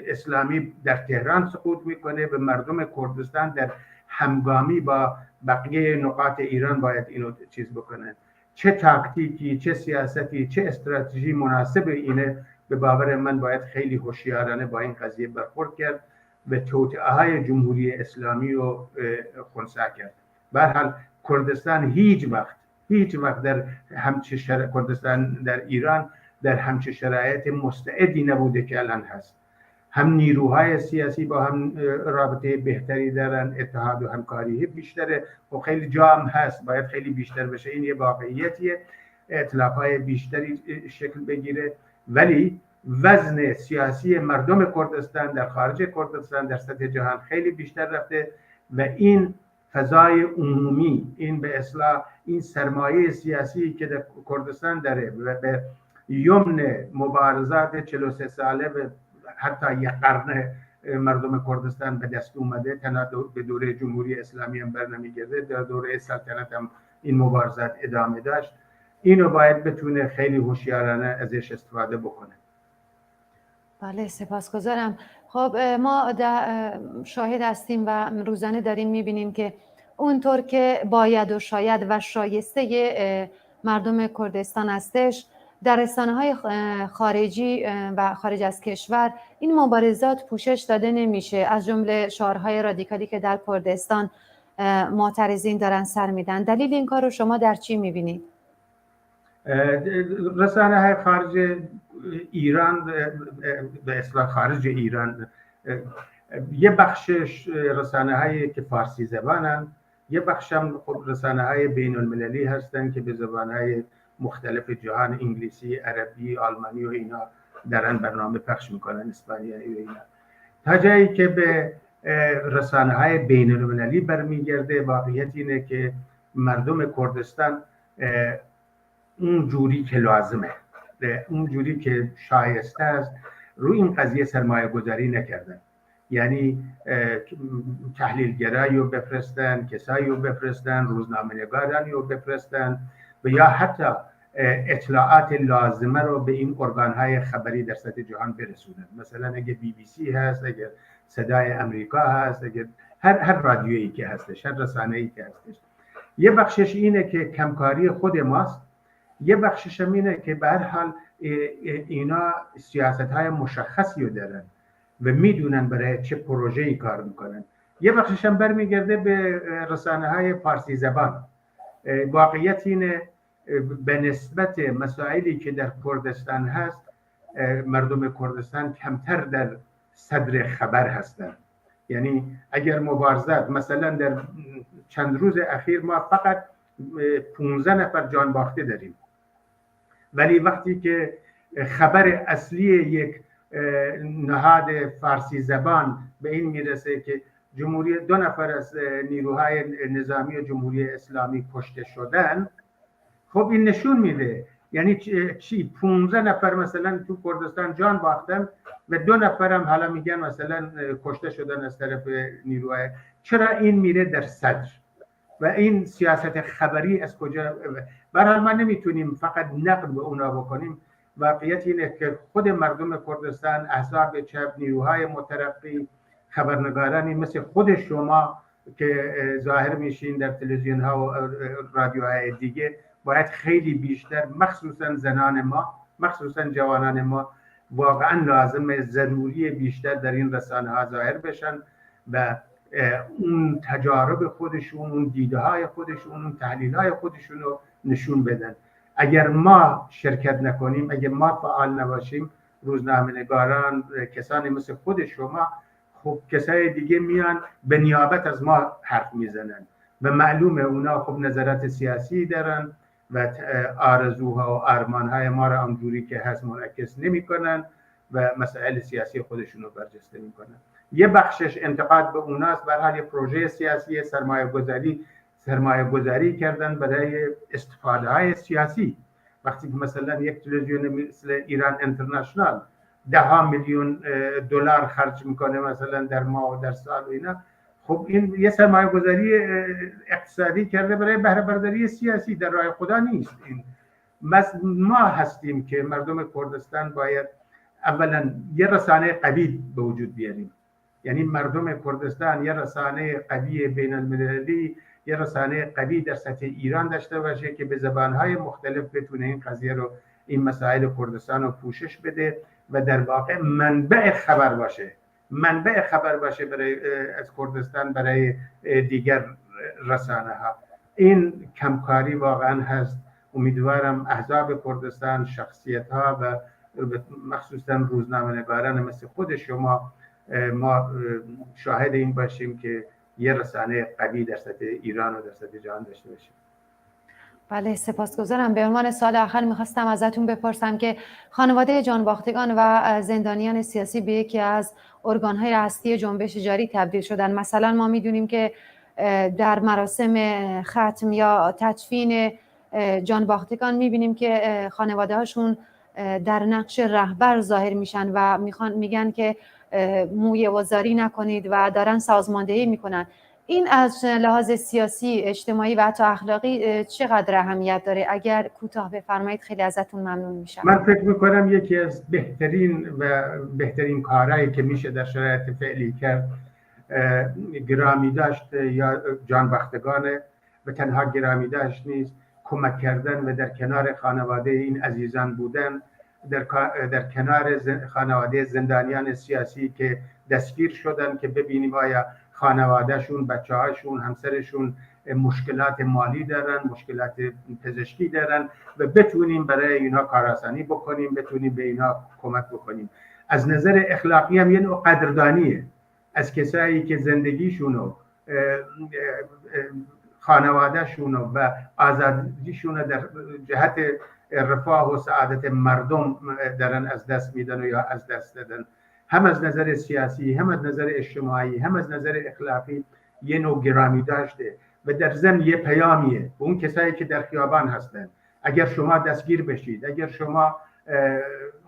اسلامی در تهران سقوط میکنه و مردم کردستان در همگامی با بقیه نقاط ایران باید اینو چیز بکنن. چه تاکتیکی، چه سیاستی، چه استراتژی مناسب اینه، به باور من باید خیلی هوشیارانه با این قضیه برخورد کرد و توطئه‌های جمهوری اسلامی رو خنثی کرد. به هر حال کردستان هیچ وقت در کردستان در ایران در همچه شرایط مستعدی نبوده که الان هست. هم نیروهای سیاسی با هم رابطه بهتری دارن، اتحاد و همکاری بیشتره و خیلی جا هم هست، باید خیلی بیشتر بشه. این یه واقعیتیه، ائتلاف‌های بیشتری شکل بگیره، ولی وزن سیاسی مردم کردستان در خارج کردستان در سطح جهان خیلی بیشتر رفته و این فضای عمومی، این به اصطلاح این سرمایه سیاسی که در کردستان داره و به یمن مبارزات 43 ساله و حتی یک قرن مردم کردستان به دست اومده، تنها به دوره جمهوری اسلامی هم برنمیگرده، در دوره سلطنت هم این مبارزات ادامه داشت. اینو باید بتونه خیلی هوشیارانه ازش استفاده بکنه. بله، سپاسگزارم. خب ما شاهد هستیم و روزانه داریم میبینیم که اونطور که باید و شاید و شایسته مردم کردستان هستش، در رسانه‌های خارجی و خارج از کشور این مبارزات پوشش داده نمیشه، از جمله شعارهای رادیکالی که در کردستان معترضین دارن سر میدن. دلیل این کار رو شما در چی میبینید؟ رسانه‌های خارج ایران، به اصطلاح خارج ایران، یه بخشش رسانه‌هایی که فارسی زبانن، یه بخشم خب رسانه‌های بین المللی هستن که به زبان‌های مختلف جهان، انگلیسی، عربی، آلمانی و اینا دارن برنامه پخش میکنن، اسپانیایی و اینا. تا جایی که به رسانه‌های بین المللی برمیگرده، واقعیت اینه که مردم کردستان اون جوری که لازمه، اون جوری که شایسته است، روی این قضیه سرمایه گذاری نکردن. یعنی تحلیلگرایی رو بفرستن، کسایی رو بفرستن، روزنامه‌نگارانی رو بفرستن و یا حتی اطلاعات لازمه رو به این ارگان‌های خبری در سطح جهان برسونن. مثلا اگه BBC هست، اگر صدای امریکا هست، اگر هر رادیویی که هستش، هر رسانه‌ای که هستش. یه بخشش اینه که کمکاری خود ماست یه بخشش هم اینه که به هر حال اینا سیاست های مشخصی رو دارن و میدونن برای چه پروژه‌ای کار میکنن. یه بخشش هم برمیگرده به رسانه های فارسی زبان. واقعیت اینه به نسبت مسائلی که در کردستان هست، مردم کردستان کمتر در صدر خبر هستند. یعنی اگر مبارزات مثلا در چند روز اخیر ما فقط 15 نفر جان باخته داریم، ولی وقتی که خبر اصلی یک نهاد فارسی زبان به این میرسه که جمهوری 2 نفر از نیروهای نظامی و جمهوری اسلامی کشته شدن، خب این نشون میده یعنی چی 15 نفر مثلا تو کردستان جان باختن و 2 نفر هم حالا میگن مثلا کشته شدن از طرف نیروهای. چرا این میره در صدر و این سیاست خبری از کجا؟ برای ما نمیتونیم فقط نقد به اونا بکنیم. واقعیت اینه که خود مردم کردستان، احزاب چپ، نیروهای مترقی، خبرنگارانی مثل خود شما که ظاهر میشین در تلویزیون ها و رادیوهای دیگه باید خیلی بیشتر، مخصوصا زنان ما، مخصوصا جوانان ما، واقعا لازمه ضروری بیشتر در این رسانه ها ظاهر بشن و اون تجارب خودشون، اون دیده های خودشون، اون تحلیل های خودشون رو نشون بدن. اگر ما شرکت نکنیم، اگر ما فعال نباشیم، روزنامه‌نگاران، کسانی مثل خود شما، خب کسای دیگه میان به نیابت از ما حرف میزنن و معلومه اونا خب نظرات سیاسی دارن و آرزوها و آرمانهای ما را اونجوری که هست منعکس نمیکنن و مسائل سیاسی خودشون رو برجسته میکنن. یه بخشش انتقاد به اوناست، به هر حال پروژه سیاسی سرمایه گذاری کردن برای استفاده های سیاسی. وقتی که مثلا یک تلویزیون مثل ایران اینترنشنال 10 میلیون دلار خرج میکنه مثلا در ماه و در سال و اینا، خب این یه سرمایه گذاری اقتصادی کرده برای بهره برداری سیاسی، در راه خدا نیست. این ما هستیم که مردم کردستان باید اولا یه رسانه قوی به وجود بیاریم. یعنی مردم کردستان یه رسانه قوی بین المللی، یه رسانه قوی در سطح ایران داشته باشه که به زبانهای مختلف بتونه این قضیه رو، این مسائل کردستان رو پوشش بده و در واقع منبع خبر باشه برای از کردستان برای دیگر رسانه ها. این کمکاری واقعا هست. امیدوارم احزاب کردستان، شخصیت ها و مخصوصا روزنامه‌نگاران مثل خود شما ما شاهد این باشیم که یه رسانه قوی در سطح ایران و در سطح جهان داشته باشیم. بله، سپاسگزارم. به عنوان سوال آخر میخواستم ازتون بپرسم که خانواده جانباختگان و زندانیان سیاسی به یکی از ارگان‌های هستی جنبش جاری تبدیل شدن. مثلا ما میدونیم که در مراسم ختم یا تدفین جانباختگان میبینیم که خانواده هاشون در نقش رهبر ظاهر میشن و میگن که مویه وزاری نکنید و دارن سازماندهی میکنن. این از لحاظ سیاسی، اجتماعی و حتی اخلاقی چقدر اهمیت داره؟ اگر کوتاه بفرمایید خیلی ازتون ممنون میشم. من فکر میکنم یکی از بهترین کارهایی که میشه در شرایط فعلی کرد گرامی داشت یا جانباختگانه و تنها گرامی داشت نیست، کمک کردن و در کنار خانواده این عزیزان بودن، در کنار خانواده زندانیان سیاسی که دستگیر شدن که ببینیم آیا خانوادهشون، بچه‌هاشون، همسرشون مشکلات مالی دارن، مشکلات پزشکی دارن و بتونیم برای اینا کارآسانی بکنیم، بتونیم به اینا کمک بکنیم. از نظر اخلاقی هم یه نوع قدردانیه از کسایی که زندگیشون و خانوادهشون و آزادیشون در جهت رفاه و سعادت مردم دارن از دست میدن یا از دست دادن. هم از نظر سیاسی، هم از نظر اجتماعی، هم از نظر اخلاقی یه نوع گرامی داشته و در ضمن یه پیامیه به اون کسایی که در خیابان هستن. اگر شما دستگیر بشید، اگر شما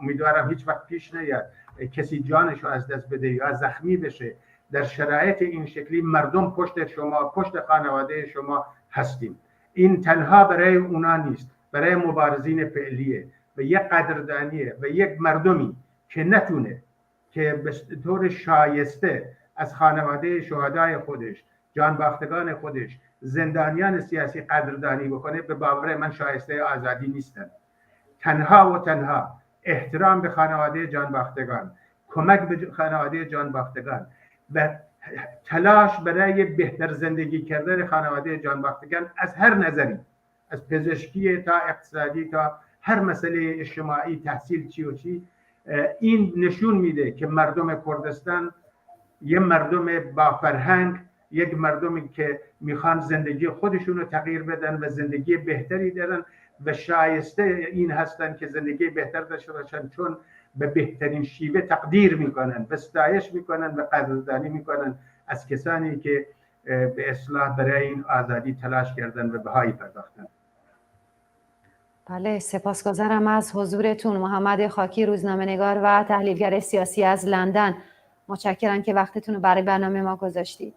امیدوارم هیچ وقت پیش نیاد کسی جانش رو از دست بده یا زخمی بشه، در شرایط این شکلی مردم پشت شما، پشت خانواده شما هستیم. این تنها برای اونا نیست، برای مبارزین فعلیه و یک قدردانیه و یک مردمی که نتونه که به طور شایسته از خانواده شهدای خودش، جانباختگان خودش زندانیان سیاسی قدردانی بکنه، به باور من شایسته آزادی نیستند. تنها و تنها احترام به خانواده جانباختگان، کمک به خانواده جانباختگان و تلاش برای بهتر زندگی کردن خانواده جانباختگان از هر نظری، از پزشکی تا اقتصادی تا هر مسئله اجتماعی، تحصیل چی و چی، این نشون میده که مردم کردستان یه مردم با فرهنگ، یک مردمی که میخوان زندگی خودشون رو تغییر بدن و زندگی بهتری دارن و شایسته این هستن که زندگی بهتر داشته باشن، چون به بهترین شیوه تقدیر میکنن، به ستایش میکنن و قدردانی میکنن از کسانی که به اصلاح برای این آزادی تلاش کردن و بهایی پرداختن. بله، سپاسگزارم از حضورتون. محمد خاکی، روزنامه‌نگار و تحلیلگر سیاسی از لندن، متشکرم که وقتتون رو برای برنامه ما گذاشتید.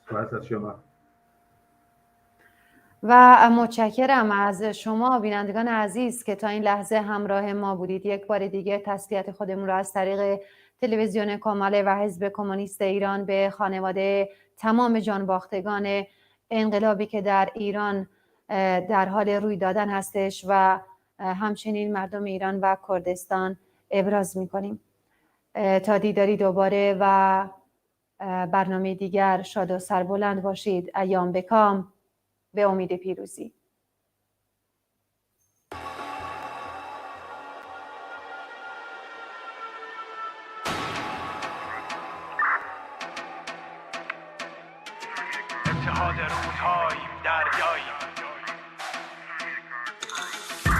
سپاس از شما. و متشکرم از شما بینندگان عزیز که تا این لحظه همراه ما بودید. یک بار دیگه تسلیت خودمون را از طریق تلویزیون کماله و حزب کمونیست ایران به خانواده تمام جانباختگان انقلابی که در ایران در حال روی دادن هستش و همچنین مردم ایران و کردستان ابراز می‌کنیم. تا دیداری دوباره و برنامه دیگر، شاد و سربلند باشید. ایام بکام، به امید پیروزی. اتحاد رودهاییم، دریاییم.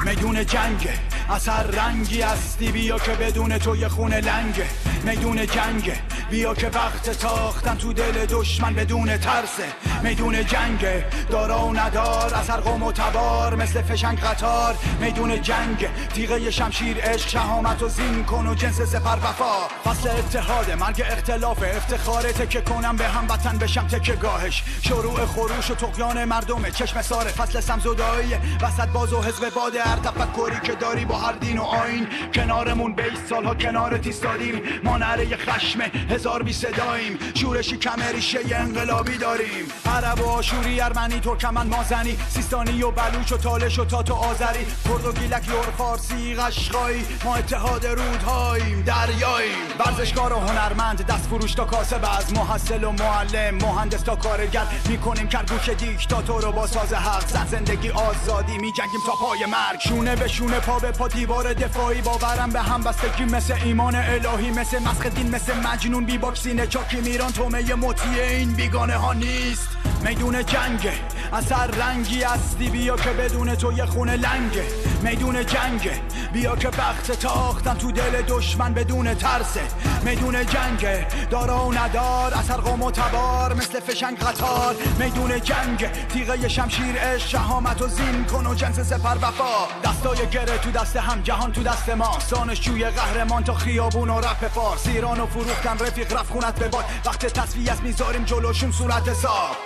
میدون جنگه، اثر رنگی هستی، بیا که بدون تو یه خونه لنگه. میدون جنگه، بیا که وقت تاختن تو دل دشمن بدون ترسه. میدون جنگه، دارا و ندار، اثر قوم و تبار مثل فشنگ قطار. میدون جنگه، تیغه شمشیر عشق، شهامت و زین کن و جنس سپر وفا. فصل اتحاد، مرگ اختلاف، افتخاره تکه کنم به هم وطن بشم تکه گاهش. شروع خروش و طغیان مردمه، چشم ساره فصل سمزدایی، وسط باز و حزب باد هر تفکری که داری با هر دین و آیین. کنارمون بیست سالها کنارت ایستادیم، ما نعره خشم هزار بی صداییم. شورشی کم ریشه انقلابی داریم، عرب و آشوری، ارمنی، ترکمن، مازنی، سیستانی و بلوچ و تالش و تات و آذری، کرد و گیلک، لور، فارسی، قشقایی. ما اتحاد رودهاییم، دریاییم. ورزشکار و هنرمند، دست فروش تا کاسب، از محصل و معلم، مهندس تا کارگر، میکنیم کرگوش دیکتاتور رو با ساز حق. زن زندگی آزادی، میجنگیم تا پای مرگ. شونه به شونه، پا به پا، دیوار دفاعی. باورم به هم بستگی مثل ایمان الهی، مثل مسخ دین، مثل مجنون بی باکسینه چاکی میران. تومه مطیع این بیگانه ها نیست. میدون جنگه، اثر رنگی هستی، بیا که بدون تو یه خونه لنگه. میدون جنگه، بیا که بخت تاختن تو دل دشمن بدون ترسه. میدون جنگه، دارا و ندار، اثر قوم و تبار مثل فشنگ قطار. میدون جنگه، تیغه شمشیر عشق، شهامت و زین کن و جنس سپر وفا. دستای گره تو دست هم، جهان تو دست ما. دانشجوی قهرمان تا خیابون و رپ فارس. ایران و فروختن رفیق، رفت خونت به باد. وقت تصفیه است میذاریم جلوشون صورت حساب.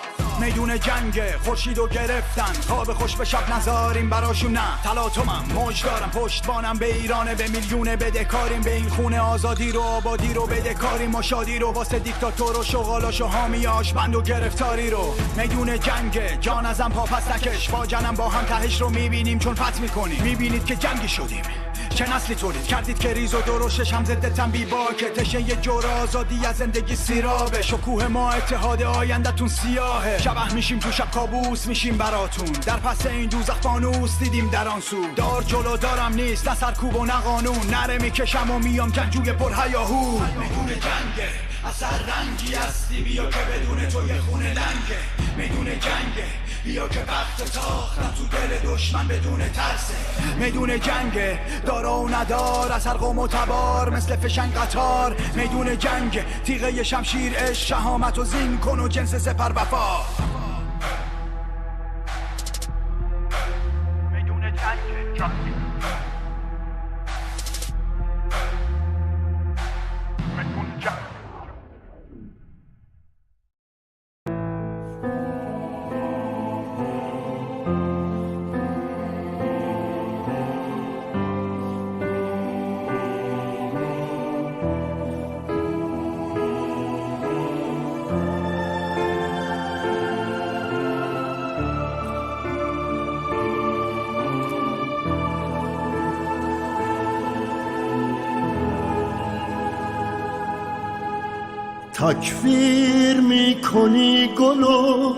میدون جنگه، خورشیدو گرفتن، خواب خوش به شب نذاریم براشون. نه تلاطمم، موج دارم، پشتبانم به ایرانه، به میلیونه بدهکاریم. به این خونه آزادی رو، آبادی رو بدهکاریم و شادی رو، واسه دیکتاتور و شغالاش و حامیاش، بند و گرفتاری رو. میدون جنگه، جان ازم پا پس نکش، با جنم با هم تهش رو میبینیم چون فتح میکنیم. میبینید که جنگی شدیم، چه نسلی تولید کردید که ریز و درشش هم ضد تنبی باکه. تشه یه جور آزادی از زندگی سیرابه، شکوه ما اتحاد آینده‌تون سیاهه. شبح میشیم تو شب، کابوس میشیم براتون، در پس این دوزخ فانوس دیدیم در آن سو. دار جلو دارم نیست، نه سرکوب و نه قانون، نره میکشم و میام جنگجوی پر هیاهو. میدون جنگه، اثر رنگی هستی، بیا که بدون تو یه خونه لنگه. میدون جنگه، بیا که وقت تاختن تو دل دشمن بدون ترسه. میدون جنگه، دارا و ندار، اثر قوم و تبار مثل فشنگ قطار. میدون جنگه، تیغه شمشیر عشق، شهامت و زین کن و جنس سپر وفا. میدون جنگه، میدون جنگه. تکفیر میکنی گلو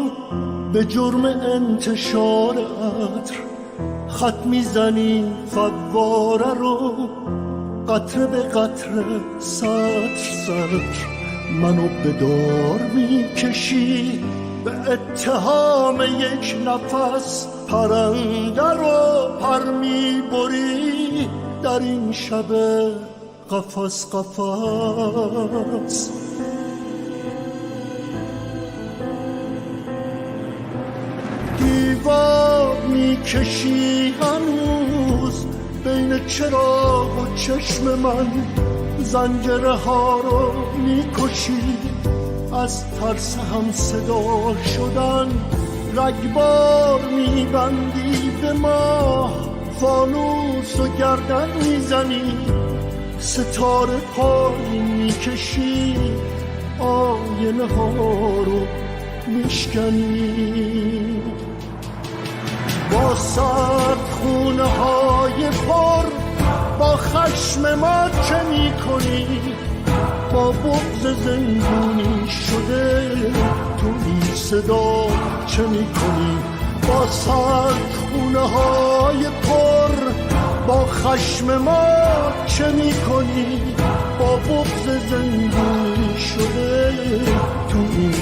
به جرم انتشار عطر، خط میزنی فواره رو قطره به قطره سطر سطر، منو به دار میکشی به اتهام یک نفس، پرنده رو پر میبری در این شب قفس قفس. دیوار میکشی هنوز بین چراغ و چشم من، زنجره ها رو میکشی از ترس هم صدا شدن، رگبار میبندی به ماه، فانوس و گردن میزنی، ستاره پایین میکشی، آینه ها رو میشکنی. با سرد خونه های پر با خشم ما چه میکنی؟ با بغض زندونی شده تو این صدا چه میکنی؟ با سرد خونه های پر با خشم ما چه میکنی؟ با بغض زندونی شده تو این